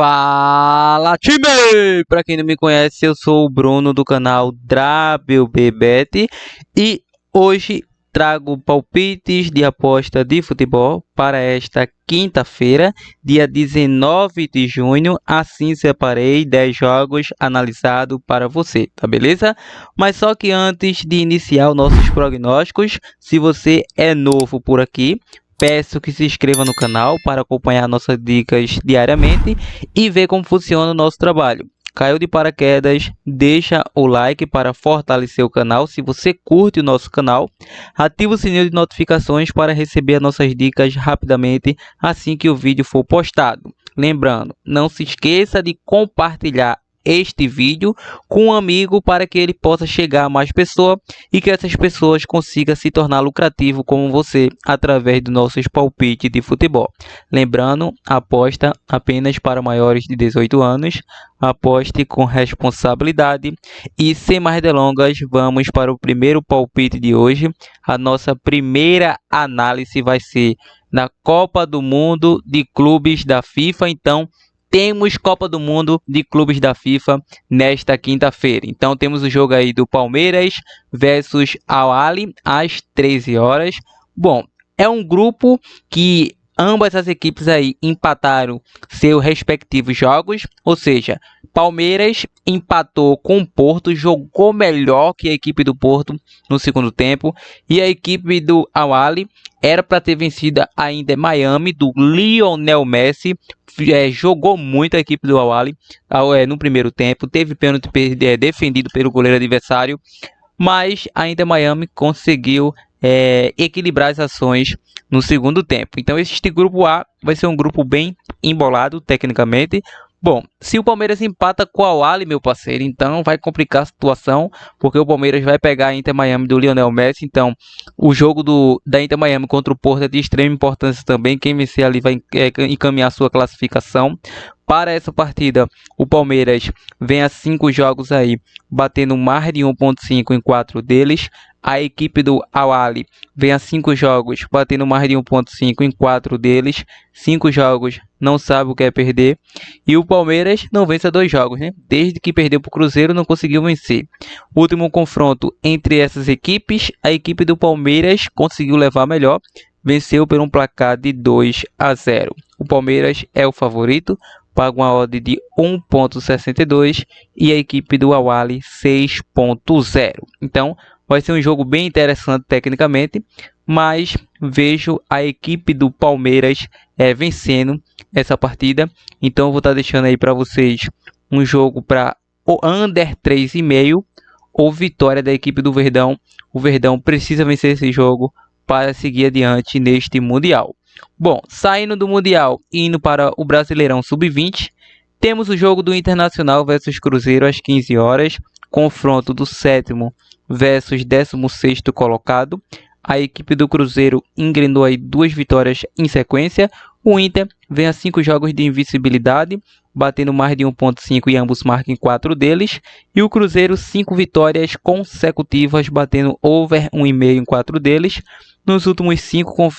Fala, time! Para quem não me conhece, eu sou o Bruno do canal WBBet e hoje trago palpites de aposta de futebol para esta quinta-feira, dia 19 de junho. Assim separei 10 jogos analisados para você, tá beleza? Mas só que antes de iniciar os nossos prognósticos, se você é novo por aqui, peço que se inscreva no canal para acompanhar nossas dicas diariamente e ver como funciona o nosso trabalho. Caiu de paraquedas, deixa o like para fortalecer o canal. Se você curte o nosso canal, ativa o sininho de notificações para receber as nossas dicas rapidamente assim que o vídeo for postado. Lembrando, não se esqueça de compartilhar este vídeo com um amigo para que ele possa chegar a mais pessoas e que essas pessoas consigam se tornar lucrativo como você através dos nossos palpites de futebol. Lembrando, aposta apenas para maiores de 18 anos, aposte com responsabilidade e sem mais delongas, vamos para o primeiro palpite de hoje. A nossa primeira análise vai ser na Copa do Mundo de Clubes da FIFA, então temos Copa do Mundo de Clubes da FIFA nesta quinta-feira. Então temos o jogo aí do Palmeiras versus Al Ahly às 13 horas. Bom, é um grupo que ambas as equipes aí empataram seus respectivos jogos, ou seja, Palmeiras empatou com o Porto, jogou melhor que a equipe do Porto no segundo tempo, e a equipe do Al Ahly era para ter vencido ainda Miami do Lionel Messi. Jogou muito a equipe do Al Ahly no primeiro tempo, teve pênalti defendido pelo goleiro adversário, mas ainda Miami conseguiu equilibrar as ações no segundo tempo. Então este grupo A vai ser um grupo bem embolado tecnicamente. Bom, se o Palmeiras empata com o Al Ahly, meu parceiro, então vai complicar a situação, porque o Palmeiras vai pegar a Inter Miami do Lionel Messi. Então o jogo da Inter Miami contra o Porto é de extrema importância também. Quem vencer ali vai encaminhar sua classificação. Para essa partida, o Palmeiras vem a 5 jogos aí, batendo mais de 1.5 em 4 deles. A equipe do Al Ahly vem a 5 jogos, batendo mais de 1.5 em 4 deles. 5 jogos, não sabe o que é perder. E o Palmeiras não vence a 2 jogos, né? Desde que perdeu para o Cruzeiro, não conseguiu vencer. O último confronto entre essas equipes, a equipe do Palmeiras conseguiu levar melhor. Venceu por um placar de 2-0. O Palmeiras é o favorito, paga uma odd de 1.62 e a equipe do Al Ahly 6.0. Então vai ser um jogo bem interessante tecnicamente, mas vejo a equipe do Palmeiras vencendo essa partida. Então eu vou estar deixando aí para vocês um jogo para o under 3,5 ou vitória da equipe do Verdão. O Verdão precisa vencer esse jogo para seguir adiante neste Mundial. Bom, saindo do Mundial e indo para o Brasileirão Sub-20, temos o jogo do Internacional versus Cruzeiro às 15 horas, confronto do 7º versus 16º colocado. A equipe do Cruzeiro engrenou aí 2 vitórias em sequência. O Inter vem a 5 jogos de invencibilidade, batendo mais de 1.5 e ambos marcam 4 deles. E o Cruzeiro 5 vitórias consecutivas, batendo over 1,5 em 4 deles. Nos últimos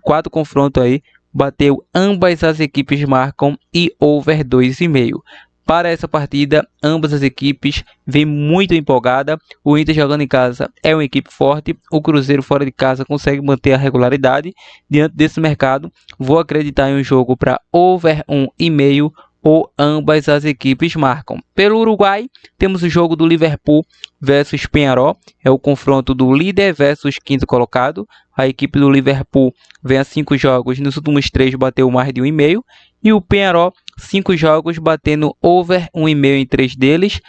4 confrontos aí, bateu ambas as equipes marcam e over 2,5. Para essa partida, ambas as equipes vêm muito empolgada. O Inter jogando em casa é uma equipe forte. O Cruzeiro fora de casa consegue manter a regularidade. Diante desse mercado, vou acreditar em um jogo para over 1,5 ou ambas as equipes marcam. Pelo Uruguai, temos o jogo do Liverpool versus Peñarol. É o confronto do líder versus 5º colocado. A equipe do Liverpool vem a 5 jogos, nos últimos 3 bateu mais de 1,5. E o Peñarol, 5 jogos, batendo over 1,5 em 3 deles.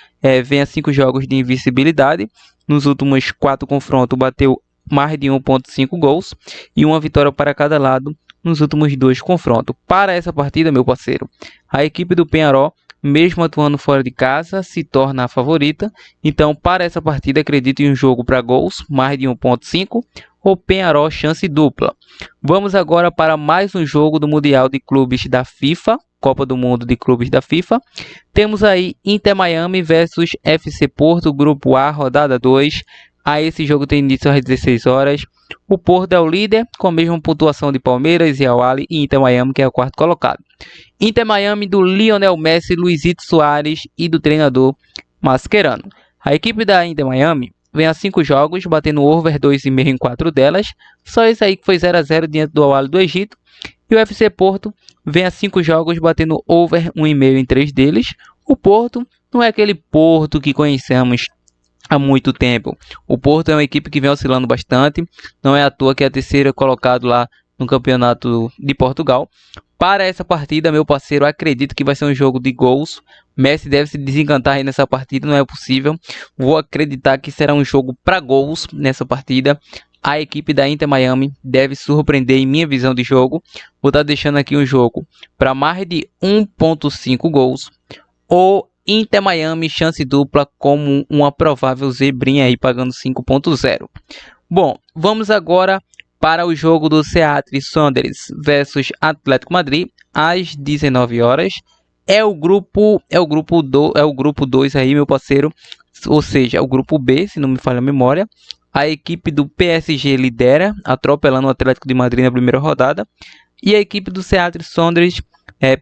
Vem a 5 jogos de invencibilidade. Nos últimos 4 confrontos bateu mais de 1.5 gols. E uma vitória para cada lado nos últimos 2 confrontos. Para essa partida, meu parceiro, a equipe do Peñarol, mesmo atuando fora de casa, se torna a favorita. Então, para essa partida, acredito em um jogo para gols, mais de 1.5. O Peñarol chance dupla. Vamos agora para mais um jogo do Mundial de Clubes da FIFA, Copa do Mundo de Clubes da FIFA. Temos aí Inter Miami versus FC Porto, Grupo A, rodada 2. Esse jogo tem início às 16 horas. O Porto é o líder, com a mesma pontuação de Palmeiras, Real Ali e Inter Miami, que é o quarto colocado. Inter Miami do Lionel Messi, Luizito Soares e do treinador Mascherano. A equipe da Inter Miami vem a 5 jogos, batendo over 2,5 em 4 delas. Só esse aí que foi 0 a 0 diante do Al Ahly do Egito. E o FC Porto vem a 5 jogos, batendo over 1,5 em 3 deles. O Porto não é aquele Porto que conhecemos há muito tempo. O Porto é uma equipe que vem oscilando bastante. Não é à toa que é a terceira colocado lá no campeonato de Portugal. Para essa partida, meu parceiro, acredito que vai ser um jogo de gols. Messi deve se desencantar aí nessa partida, não é possível. Vou acreditar que será um jogo para gols nessa partida. A equipe da Inter Miami deve surpreender em minha visão de jogo. Vou estar deixando aqui um jogo para mais de 1,5 gols. Ou Inter Miami chance dupla como uma provável zebrinha aí pagando 5,0. Bom, vamos agora para o jogo do Seattle Sounders versus Atlético Madrid às 19 horas. É o grupo 2 aí, meu parceiro, ou seja, o grupo B, se não me falha a memória. A equipe do PSG lidera, atropelando o Atlético de Madrid na primeira rodada, e a equipe do Seattle Sounders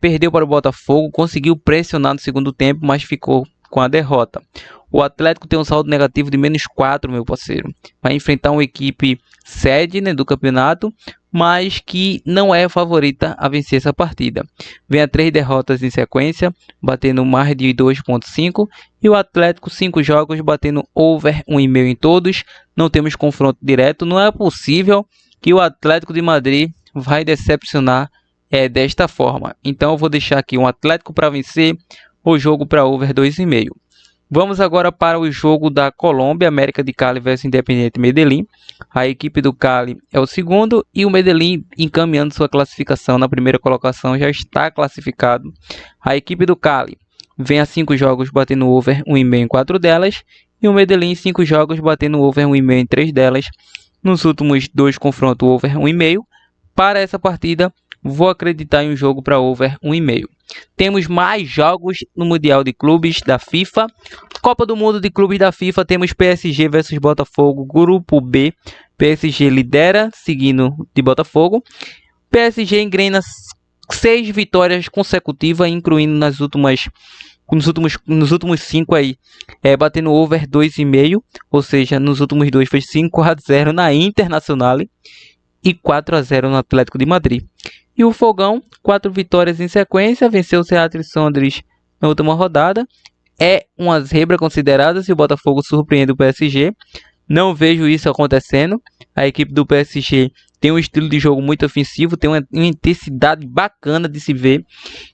perdeu para o Botafogo, conseguiu pressionar no segundo tempo, mas ficou com a derrota. O Atlético tem um saldo negativo de -4, meu parceiro. Vai enfrentar uma equipe sede, né, do campeonato, mas que não é favorita a vencer essa partida. Vem a 3 derrotas em sequência, batendo mais de 2,5. E o Atlético 5 jogos, batendo over 1,5 em todos. Não temos confronto direto. Não é possível que o Atlético de Madrid vai decepcionar desta forma. Então eu vou deixar aqui um Atlético para vencer, o jogo para over 2,5. Vamos agora para o jogo da Colômbia, América de Cali versus Independiente Medellín. A equipe do Cali é o segundo e o Medellín, encaminhando sua classificação na primeira colocação, já está classificado. A equipe do Cali vem a 5 jogos batendo over 1,5 em 4 delas. E o Medellín 5 jogos batendo over 1,5 em 3 delas. Nos últimos 2 confrontos over 1,5. Para essa partida, vou acreditar em um jogo para over 1,5. Temos mais jogos no Mundial de Clubes da FIFA. Copa do Mundo de Clubes da FIFA, temos PSG versus Botafogo, grupo B. PSG lidera, seguindo de Botafogo. PSG engrena 6 vitórias consecutivas, incluindo nos últimos 5 aí, batendo over 2,5. Ou seja, nos últimos 2 foi 5 a 0 na Internacional e 4 a 0 no Atlético de Madrid. E o Fogão, 4 vitórias em sequência, venceu o Seattle Sounders na última rodada. É uma zebra considerada se o Botafogo surpreende o PSG. Não vejo isso acontecendo. A equipe do PSG tem um estilo de jogo muito ofensivo, tem uma intensidade bacana de se ver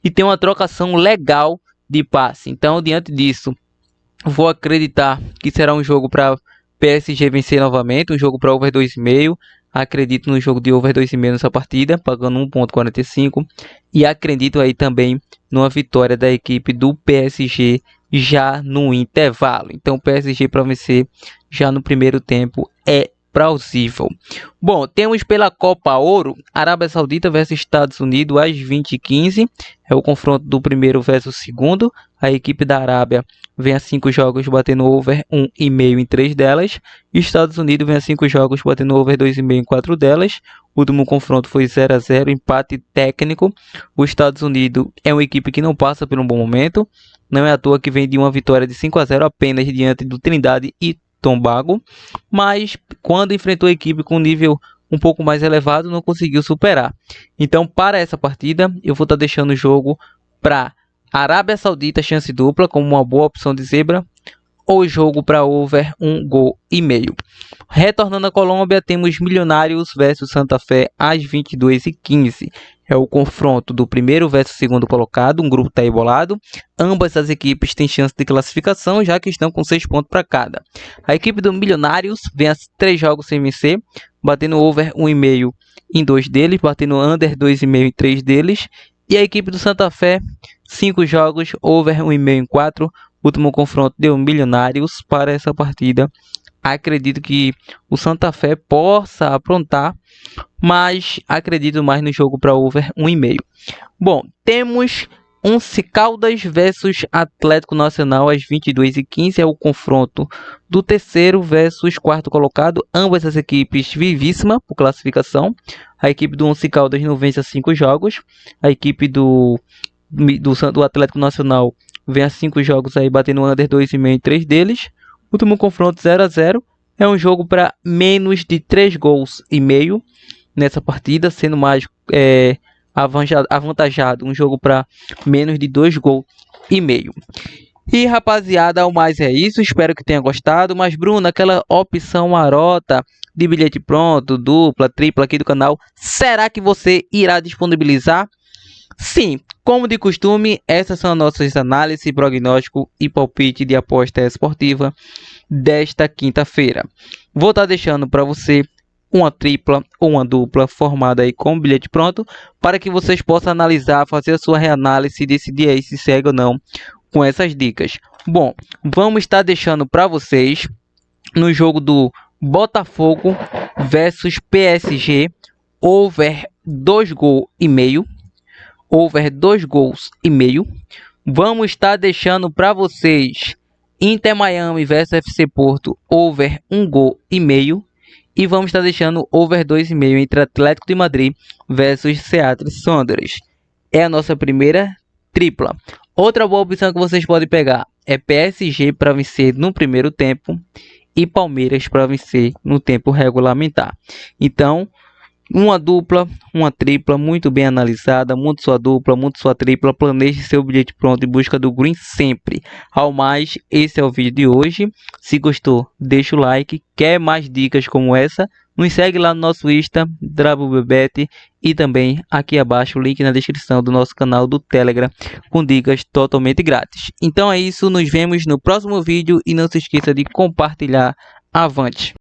e tem uma trocação legal de passe. Então, diante disso, vou acreditar que será um jogo para PSG vencer novamente, um jogo para over 2,5. Acredito no jogo de over 2,5 nessa partida, pagando 1,45. E acredito aí também numa vitória da equipe do PSG já no intervalo. Então, o PSG para vencer já no primeiro tempo é plausível. Bom, temos pela Copa Ouro, Arábia Saudita versus Estados Unidos às 20h15. É o confronto do primeiro versus segundo. A equipe da Arábia vem a 5 jogos batendo over 1,5 em 3 delas. Estados Unidos vem a 5 jogos batendo over 2,5 em 4 delas. O último confronto foi 0 a 0, empate técnico. Os Estados Unidos é uma equipe que não passa por um bom momento. Não é à toa que vem de uma vitória de 5 a 0 apenas diante do Trindade e Tobago, mas quando enfrentou a equipe com nível um pouco mais elevado, não conseguiu superar. Então, para essa partida, eu vou estar deixando o jogo para Arábia Saudita, chance dupla, como uma boa opção de zebra, ou jogo para over 1,5 gols. Retornando à Colômbia, temos Milionários versus Santa Fé às 22h15. É o confronto do primeiro versus segundo colocado, um grupo está embolado. Ambas as equipes têm chance de classificação, já que estão com 6 pontos para cada. A equipe do Milionários vem a 3 jogos sem vencer, batendo over 1,5 em 2 deles, batendo under 2,5 em 3 deles. E a equipe do Santa Fé, 5 jogos, over 1,5 em 4. Último confronto deu Milionários. Para essa partida, acredito que o Santa Fé possa aprontar, mas acredito mais no jogo para over 1,5. Bom, temos Once Caldas versus Atlético Nacional às 22h15 é o confronto do terceiro versus quarto colocado. Ambas as equipes vivíssima por classificação. A equipe do Once Caldas não vence a 5 jogos. A equipe do Atlético Nacional vem a 5 jogos aí batendo under 2,5 em 3 deles. Último confronto 0-0. É um jogo para menos de 3 gols e meio nessa partida, sendo mais avantajado um jogo para menos de 2 gols e meio. E rapaziada, ao mais é isso, espero que tenha gostado. Mas Bruno, aquela opção marota de bilhete pronto, dupla, tripla aqui do canal, será que você irá disponibilizar? Sim, como de costume, essas são nossas análises, prognóstico e palpite de aposta esportiva desta quinta-feira. Vou estar deixando para você uma tripla ou uma dupla formada aí com bilhete pronto, para que vocês possam analisar, fazer a sua reanálise e decidir aí se segue ou não com essas dicas. Bom, vamos estar deixando para vocês no jogo do Botafogo versus PSG, over 2 gols e meio. Over 2 gols e meio. Vamos estar deixando para vocês Inter Miami versus FC Porto, over 1 gol e meio. E vamos estar deixando over 2,5 entre Atlético de Madrid versus Seattle Sounders. É a nossa primeira tripla. Outra boa opção que vocês podem pegar é PSG para vencer no primeiro tempo e Palmeiras para vencer no tempo regulamentar. Então, uma dupla, uma tripla muito bem analisada, muito sua dupla, muito sua tripla. Planeje seu bilhete pronto em busca do green sempre. Ao mais, esse é o vídeo de hoje. Se gostou, deixa o like. Quer mais dicas como essa? Nos segue lá no nosso Insta, DraboBebet, e também aqui abaixo o link na descrição do nosso canal do Telegram com dicas totalmente grátis. Então é isso, nos vemos no próximo vídeo e não se esqueça de compartilhar. Avante!